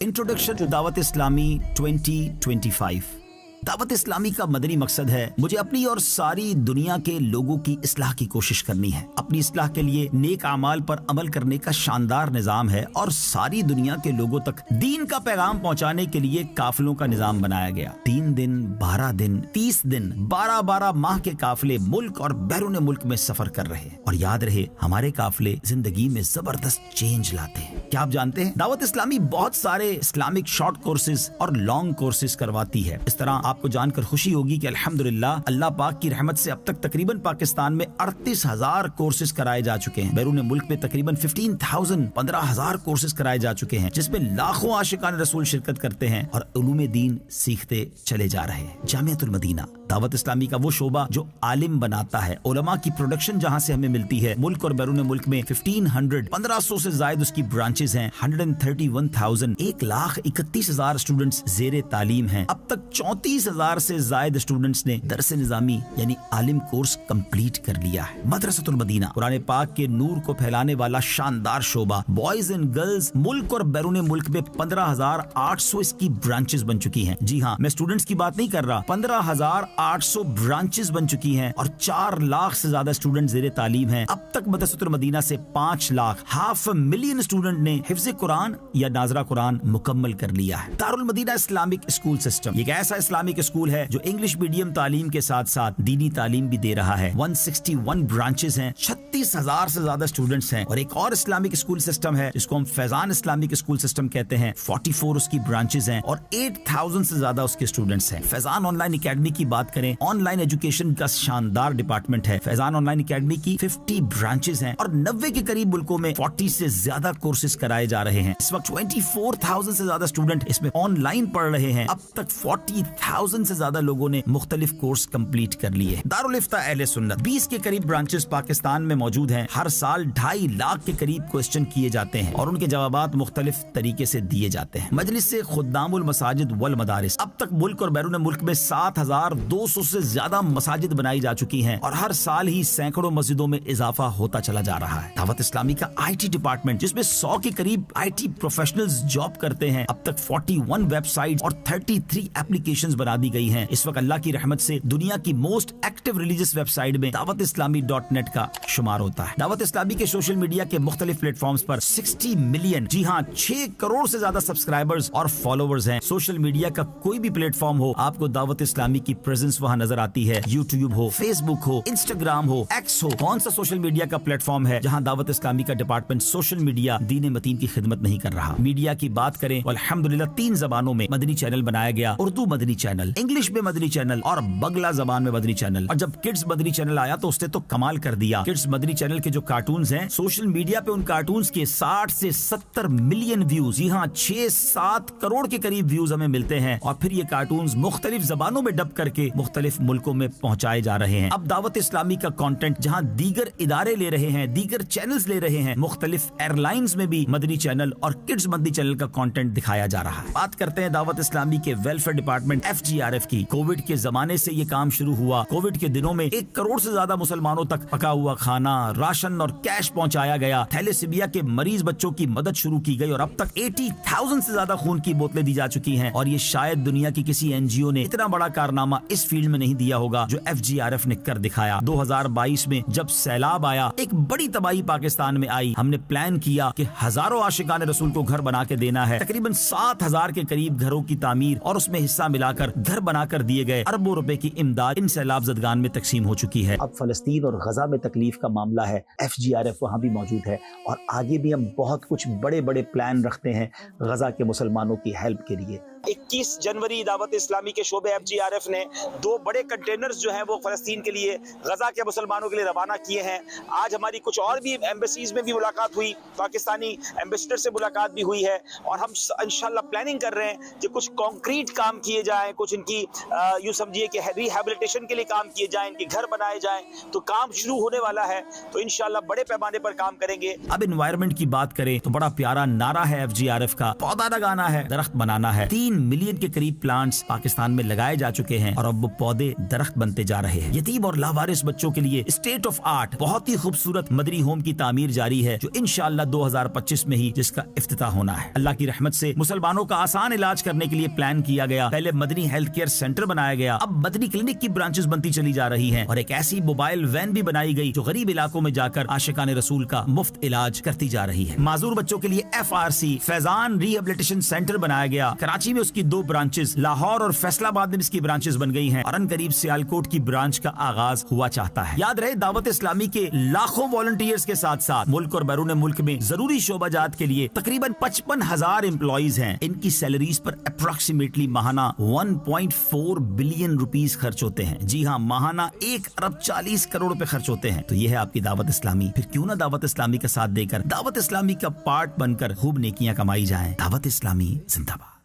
Introduction to Dawat Islami 2025। Dawat Islami का मदनी मकसद है मुझे अपनी और सारी दुनिया के लोगों की इस्लाह की कोशिश करनी है। अपनी इस्लाह के लिए नेक आमाल पर अमल करने का शानदार निज़ाम है और सारी दुनिया के लोगों तक दीन का पैगाम पहुंचाने के लिए काफिलों का निज़ाम बनाया गया। 3 दिन, 12 दिन, 30 दिन, 12-12 माह के काफिले मुल्क और बैरून मुल्क में सफर कर रहे हैं। और याद रहे, हमारे काफिले जिंदगी में जबरदस्त चेंज लाते हैं। क्या आप जानते हैं, दावत इस्लामी बहुत सारे इस्लामिक शॉर्ट कोर्सेज और लॉन्ग कोर्सेज करवाती है। इस तरह आपको जानकर खुशी होगी कि अल्हम्दुलिल्लाह अल्लाह पाक की रहमत से अब तक तकरीबन पाकिस्तान में 38,000 कोर्सेज कराए जा चुके हैं। बैरून मुल्क में तकरीबन 15,000 कोर्सेज कराए जा चुके हैं, जिसमें लाखों आशिकान रसूल शिरकत करते हैं और उलूम दीन सीखते चले जा रहे हैं। जामियतुल मदीना दावत इस्लामी का वो शोबा जो आलिम बनाता है, उलमा की प्रोडक्शन जहां से हमें मिलती है। मुल्क और बैरून मुल्क में 1500 से ज्यादा उसकी ब्रांचेस हैं। 131,000 1,31,000 स्टूडेंट्स जेर तालीम हैं। अब तक 34,000 से ज्यादा स्टूडेंट्स ने दरस निजामी यानी आलिम कोर्स कंप्लीट कर लिया है। मदरसतुल मदीना कुरान पाक के नूर को फैलाने वाला शानदार शोबा। बॉयज एंड गर्ल्स मुल्क और बैरून मुल्क में 15,800 इसकी ब्रांचेस बन चुकी हैं। जी हाँ, मैं स्टूडेंट्स की बात नहीं कर रहा। 15,800 ब्रांचेस बन चुकी हैं और 4 लाख से ज्यादा स्टूडेंट जेर तालीम हैं। अब तक मदरसतुल मदीना से 5 लाख 500,000 स्टूडेंट ने हिफ्ज़ कुरान या नाज़रा कुरान मुकम्मल कर लिया है। Darul Madina Islamic school system एक ऐसा इस्लामिक स्कूल है जो इंग्लिश मीडियम तालीम के साथ साथ दीनी तालीम भी दे रहा है। 161 ब्रांचेस हैं, 36,000 से ज्यादा स्टूडेंट्स हैं। और एक और इस्लामिक स्कूल सिस्टम है जिसको हम फैजान इस्लामिक स्कूल सिस्टम कहते हैं। 44 उसकी ब्रांचेस हैं और 8,000 से ज्यादा उसके स्टूडेंट्स हैं। फैजान ऑनलाइन एकेडमी की बात करें, ऑनलाइन एजुकेशन का शानदार डिपार्टमेंट है। फैजान ऑनलाइन एकेडमी की 50 ब्रांचेस हैं और 90 के करीब मुल्कों में 40 से ज्यादा कोर्सेज कराए जा रहे हैं। इस वक्त 24,000 से ज्यादा स्टूडेंट इसमें ऑनलाइन पढ़ रहे हैं। अब तक 40,000 से ज्यादा लोगों ने मुख्तलिफ कोर्स कंप्लीट कर लिए। दारुल इफ्ता अहले सुन्नत 20 के करीब ब्रांचेस पाकिस्तान में मौजूद हैं। हर साल 2.5 लाख के करीब क्वेश्चन किए जाते हैं और उनके जवाबात मुख्तलिफ तरीके से दिए जाते हैं। मजलिस से खुद्दामुल मसाजिद वल मदारिस अब तक मुल्क और बैरून मुल्क में 7,200 से ज्यादा मसाजिद बनाई जा चुकी हैं और हर साल ही सैकड़ों मस्जिदों में इजाफा होता चला जा रहा है। दावत इस्लामी का IT डिपार्टमेंट जिसमें 100 के करीब IT प्रोफेशनल्स जॉब करते हैं। अब तक 41 वेबसाइट और 33 एप्लीकेशंस बना दी गई हैं। इस वक्त अल्लाह की रहमत से दुनिया की मोस्ट एक्टिव रिलीजियस वेबसाइट में dawatislami.net का शुमार होता है। दावत इस्लामी के सोशल मीडिया के मुख्तलिफ प्लेटफॉर्म्स पर 60 मिलियन, जी हाँ 6 करोड़ से ज्यादा सब्सक्राइबर्स और फॉलोवर्स हैं। सोशल मीडिया का कोई भी प्लेटफॉर्म हो, आपको दावत इस्लामी की प्रेजेंस वहां नजर आती है। यूट्यूब हो, फेसबुक हो, इंस्टाग्राम हो, एक्स हो, कौन सा सोशल मीडिया का प्लेटफॉर्म है जहां दावत इस्लामी का डिपार्टमेंट सोशल मीडिया दीन मतीन की खिदमत नहीं कर रहा। मीडिया की बात करें, अल्हम्दुलिल्लाह 3 जबानों में मदनी चैनल बनाया गया। उर्दू मदनी चैनल, इंग्लिश में मदनी चैनल और बगला जबान में मदनी चैनल। और जब किड्स मदनी चैनल आया तो उसने तो कमाल कर दिया। किड्स मदनी चैनल के जो कार्टून्स हैं, सोशल मीडिया पे उन कार्टून्स के 60 से 70 मिलियन व्यूज, जी हाँ 6-7 करोड़ के करीब व्यूज हमें मिलते हैं। और फिर ये कार्टून्स मुख्तलिफ जबानों में डब करके मुख्तलिफ मुल्कों में पहुंचाए जा रहे हैं। अब दावत इस्लामी का कंटेंट जहां दीगर इदारे ले रहे हैं, दीगर चैनल्स ले रहे हैं, मुख्तलिफ एयरलाइंस में भी मदनी चैनल और किड्स मदनी चैनल का कंटेंट दिखाया जा रहा है। बात करते हैं दावत इस्लामी के वेलफेयर डिपार्टमेंट FGRF की। कोविड के जमाने से ये काम शुरू हुआ। कोविड के दिनों में 1 करोड़ से ज्यादा मुसलमानों तक पका हुआ खाना, राशन और कैश पहुंचाया गया। थैलेसीमिया के मरीज बच्चों की मदद शुरू की गई और अब तक 80,000 से ज्यादा खून की बोतलें दी जा चुकी हैं। और ये शायद दुनिया की किसी NGO ने इतना बड़ा कारनामा इस फील्ड में नहीं दिया होगा जो FGRF ने कर दिखाया। 2022 में जब सैलाब आया, एक बड़ी तबाही पाकिस्तान में आई, हमने प्लान किया कि हजारों आशिकान रसूल को घर बना के देना है। तकरीबन 7,000 के करीब घरों की तामीर और उसमें हिस्सा मिलाकर घर बनाकर दिए गए। अरबों रुपए की इमदाद इन सैलाब ज़दगान में तकसीम हो चुकी है। अब फलस्तीन और गजा में तकलीफ का मामला है, FGRF वहाँ भी मौजूद है और आगे भी हम बहुत कुछ बड़े बड़े प्लान रखते हैं गजा के मुसलमानों की हेल्प के लिए। 21 जनवरी दावत इस्लामी के शोबे FGRF ने 2 बड़े कंटेनर्स जो हैं वो फलस्तीन के लिए, गजा के मुसलमानों के लिए रवाना किए हैं। आज हमारी कुछ और भी एम्बेसीज में भी मुलाकात हुई, पाकिस्तानी एम्बेसडर से मुलाकात भी हुई है और हम इंशाल्लाह प्लानिंग कर रहे हैं कि कुछ कॉन्क्रीट काम किए जाएं, कुछ इनकी यूँ समझिए कि रिहेबिलिटेशन के लिए काम किए जाएं, इनके घर बनाए जाएं। तो काम शुरू होने वाला है, तो इंशाल्लाह बड़े पैमाने पर काम करेंगे। अब एनवायरनमेंट की बात करें तो बड़ा प्यारा नारा है FGRF का, पौधा लगाना है, दरख्त बनाना है। 3 3 मिलियन के करीब प्लांट्स पाकिस्तान में लगाए जा चुके हैं और अब वो पौधे दरख्त बनते जा रहे हैं। यतीम और लावारिस बच्चों के लिए स्टेट ऑफ आर्ट बहुत ही खूबसूरत मदनी होम की तामीर जारी है, जो इंशाअल्लाह 2025 में ही जिसका इफ्तिताह होना है। अल्लाह की रहमत से मुसलमानों का आसान इलाज करने के लिए प्लान किया गया। पहले मदनी हेल्थ केयर सेंटर बनाया गया, अब मदनी क्लिनिक की ब्रांचेस बनती चली जा रही हैं और एक ऐसी मोबाइल वैन भी बनाई गई जो गरीब इलाकों में जाकर आशिकाने रसूल का मुफ्त इलाज करती जा रही है। माजूर बच्चों के लिए FRC फैजान रिहेबिलिटेशन सेंटर बनाया गया। कराची में उसकी 2 ब्रांचेस, लाहौर और फैसलाबाद में इसकी ब्रांचेस बन गई हैं और अनकरीब सियालकोट की ब्रांच का आगाज हुआ चाहता है। याद रहे, दावत इस्लामी के लाखों वॉलंटियर्स के साथ साथ मुल्क और बैरून मुल्क में जरूरी शोबाजात के लिए तकरीबन 55,000 एम्प्लॉइज हैं। इनकी सैलरीज पर अप्रोक्सीमेटली माहाना 1.4 बिलियन रुपीस खर्च होते हैं। जी हाँ, माहाना 1 अरब 40 करोड़ रुपए खर्च होते हैं। तो यह है आपकी दावत इस्लामी। फिर क्यों ना दावत इस्लामी का साथ देकर दावत इस्लामी का पार्ट बनकर खूब नेकियां कमाई जाएं। दावत इस्लामी जिंदाबाद।